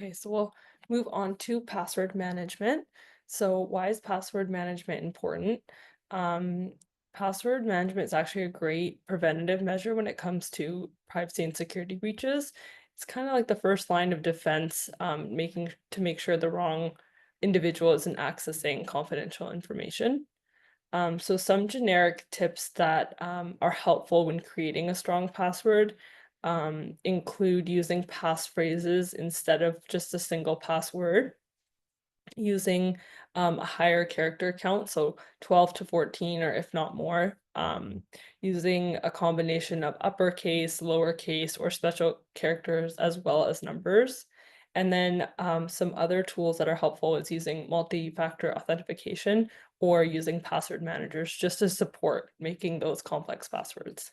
Okay, so we'll move on to password management. So why is password management important? Um, Password management is actually a great preventative measure when it comes to privacy and security breaches. It's kind of like the first line of defense, make sure the wrong individual isn't accessing confidential information. So some generic tips that are helpful when creating a strong password include using passphrases instead of just a single password, using a higher character count, so 12 to 14 or if not more, using a combination of uppercase, lowercase, or special characters as well as numbers. And then some other tools that are helpful is using multi-factor authentication or using password managers just to support making those complex passwords.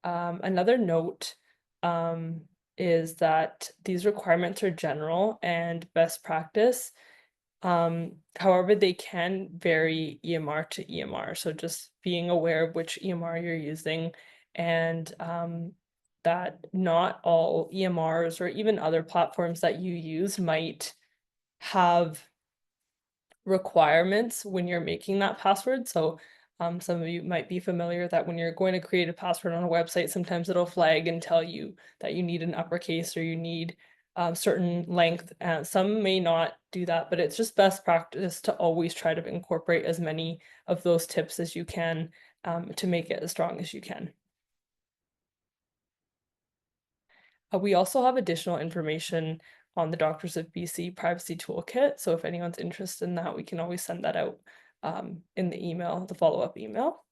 Another note um, is that these requirements are general and best practice. However, they can vary EMR to EMR. So just being aware of which EMR you're using and that not all EMRs or even other platforms that you use might have requirements when you're making that password. So some of you might be familiar that when you're going to create a password on a website, sometimes it'll flag and tell you that you need an uppercase or you need certain length. Some may not do that, but it's just best practice to always try to incorporate as many of those tips as you can to make it as strong as you can. We also have additional information on the Doctors of BC Privacy Toolkit, so if anyone's interested in that, we can always send that out in the email, the follow-up email.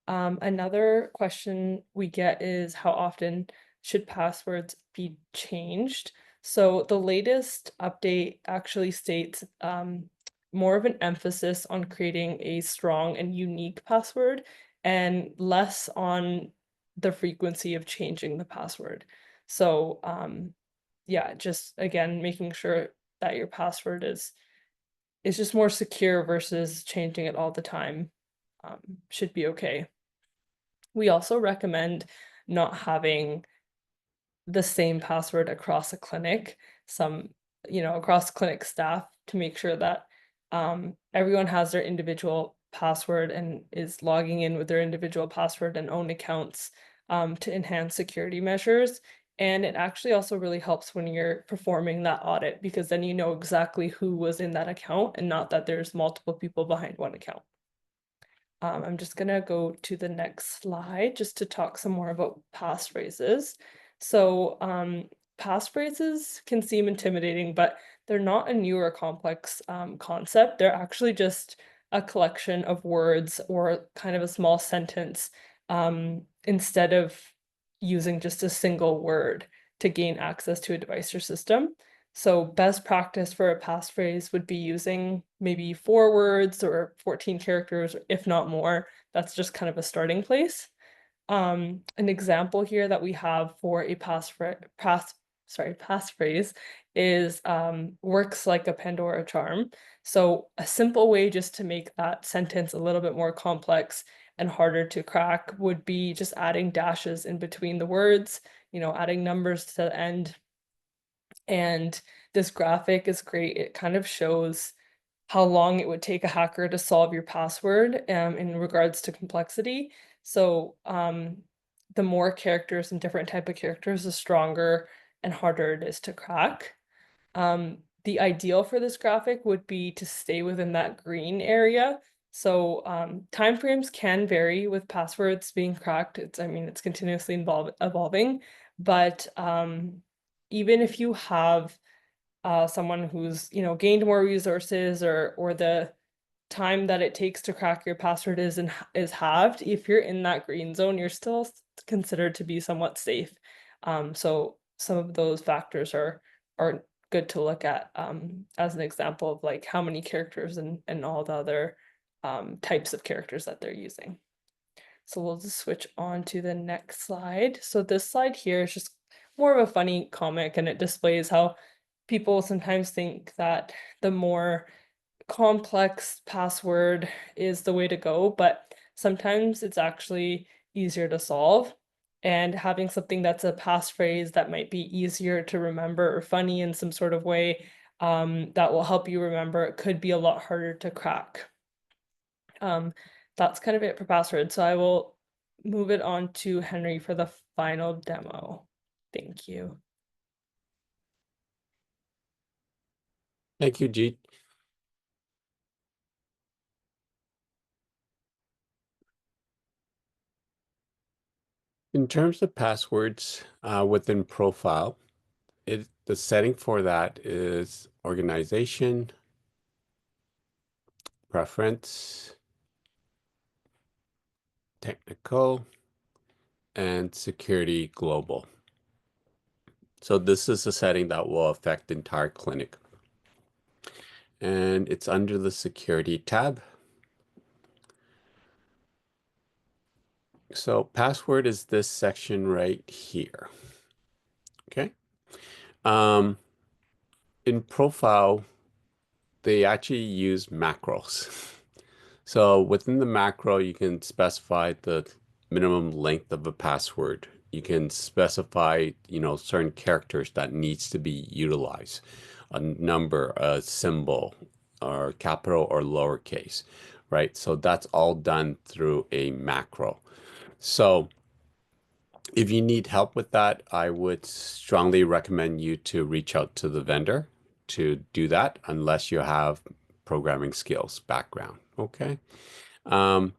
Another question we get is how often should passwords be changed? So the latest update actually states more of an emphasis on creating a strong and unique password and less on the frequency of changing the password. So yeah, just again making sure that your password is just more secure versus changing it all the time should be okay. We also recommend not having the same password across a clinic, some, across clinic staff to make sure that everyone has their individual password and is logging in with their individual password and own accounts to enhance security measures. And it actually also really helps when you're performing that audit because then you know exactly who was in that account and not that there's multiple people behind one account. I'm just gonna go to the next slide just to talk some more about passphrases. So, passphrases can seem intimidating, but they're not a new or complex concept. They're actually just a collection of words or kind of a small sentence instead of using just a single word to gain access to a device or system. So best practice for a passphrase would be using maybe 4 words or 14 characters, if not more. That's just kind of a starting place. An example here that we have for a passphrase is works like a Pandora charm. So a simple way just to make that sentence a little bit more complex and harder to crack would be just adding dashes in between the words, adding numbers to the end, and this graphic is great. It kind of shows how long it would take a hacker to solve your password in regards to complexity. So the more characters and different type of characters, the stronger and harder it is to crack. The ideal for this graphic would be to stay within that green area. So timeframes can vary with passwords being cracked. It's continuously evolving, but even if you have someone who's, gained more resources or the time that it takes to crack your password is halved, if you're in that green zone, you're still considered to be somewhat safe. So some of those factors are good to look at as an example of like how many characters and all the other types of characters that they're using. So we'll just switch on to the next slide. So this slide here is just more of a funny comic and it displays how people sometimes think that the more complex password is the way to go, but sometimes it's actually easier to solve. and having something that's a passphrase that might be easier to remember or funny in some sort of way, that will help you remember it could be a lot harder to crack. Um, that's kind of it for passwords. So I will move it on to Henry for the final demo. Thank you. Thank you, Jeet. In terms of passwords within Profile, the setting for that is organization, preference, technical, and security global. So this is a setting that will affect the entire clinic. And it's under the security tab. So password is this section right here. Okay. Um, in Profile, they actually use macros. So within the macro, you can specify the minimum length of a password. You can specify, certain characters that needs to be utilized, a number, a symbol, or capital or lowercase, right? So that's all done through a macro. So if you need help with that, I would strongly recommend you to reach out to the vendor to do that, unless you have programming skills background. Okay. Um,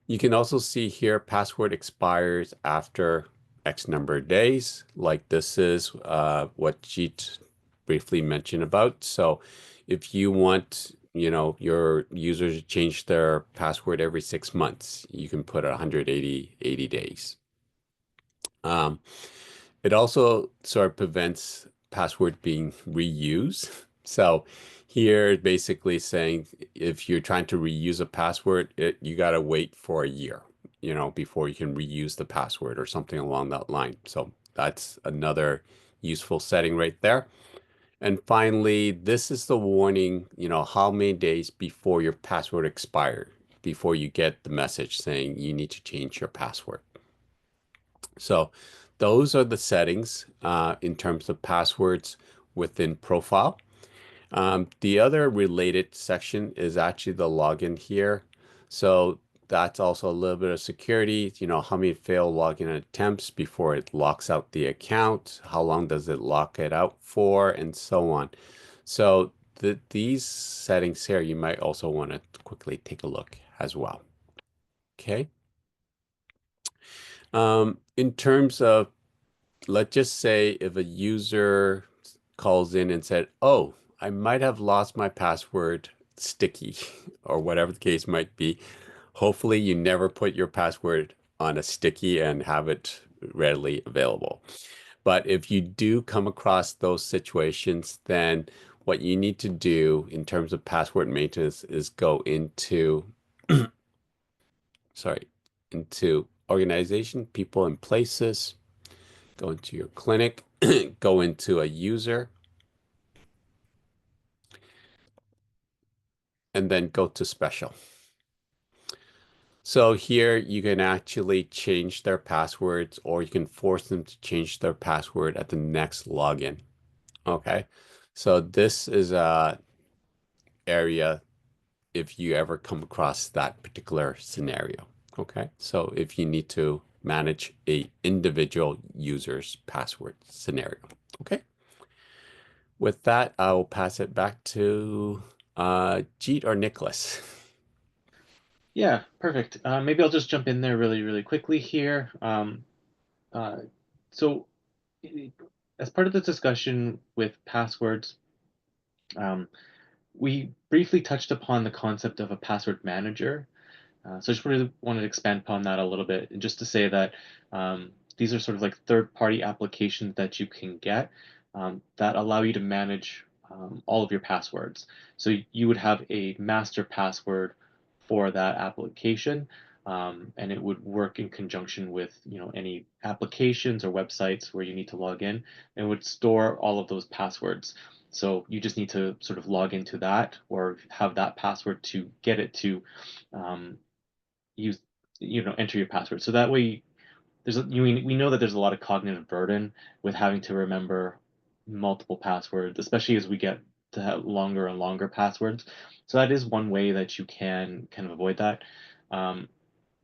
you can also see here password expires after X number of days. Like this is what Jeet briefly mentioned about. So if you want, your users to change their password every 6 months, you can put 180 days. Um, it also sort of prevents password being reused. So here basically saying if you're trying to reuse a password, you got to wait for a year, before you can reuse the password or something along that line. So that's another useful setting right there. And finally, this is the warning, how many days before your password expires, before you get the message saying you need to change your password. So those are the settings in terms of passwords within Profile. The other related section is actually the login here. So that's also a little bit of security, how many failed login attempts before it locks out the account, how long does it lock it out for, and so on. So these settings here, you might also want to quickly take a look as well. Okay. In terms of, let's just say if a user calls in and said, "Oh, I might have lost my password sticky," or whatever the case might be. Hopefully, you never put your password on a sticky and have it readily available. But if you do come across those situations, then what you need to do in terms of password maintenance is go into, sorry, into organization, people and places, go into your clinic, go into a user, and then go to special. So here you can actually change their passwords, or you can force them to change their password at the next login. Okay. So this is a area if you ever come across that particular scenario. Okay. So if you need to manage a individual user's password scenario. Okay. With that, I will pass it back to Jeet or Nicholas. Yeah, perfect. Maybe I'll just jump in there really, really quickly here. Uh, so, as part of the discussion with passwords, um, we briefly touched upon the concept of a password manager. So I just really wanted to expand upon that a little bit, and just to say that these are sort of like third-party applications that you can get that allow you to manage all of your passwords. So you would have a master password for that application, and it would work in conjunction with any applications or websites where you need to log in, and would store all of those passwords. So you just need to sort of log into that or have that password to get it to um, use enter your password. So that way we know that there's a lot of cognitive burden with having to remember multiple passwords, especially as we get to have longer and longer passwords. So that is one way that you can kind of avoid that. And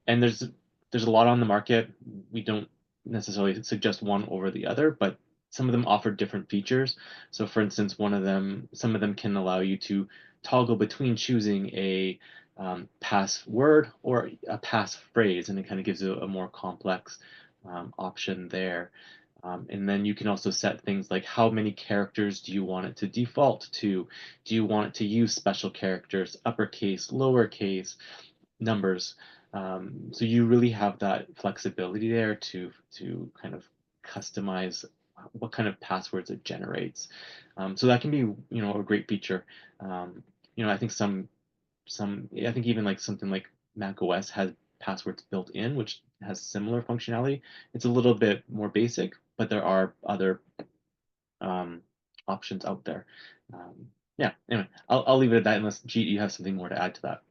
there's a lot on the market. We don't necessarily suggest one over the other, but some of them offer different features. So for instance, some of them can allow you to toggle between choosing a password or a passphrase, and it kind of gives you a more complex option there. And then you can also set things like how many characters do you want it to default to? Do you want it to use special characters, uppercase, lowercase, numbers? So you really have that flexibility there to kind of customize what kind of passwords it generates. So that can be, a great feature. I think I think even like something like Mac OS has passwords built in, which has similar functionality. It's a little bit more basic, but there are other options out there. Yeah, anyway, I'll leave it at that unless, Jeet, you have something more to add to that.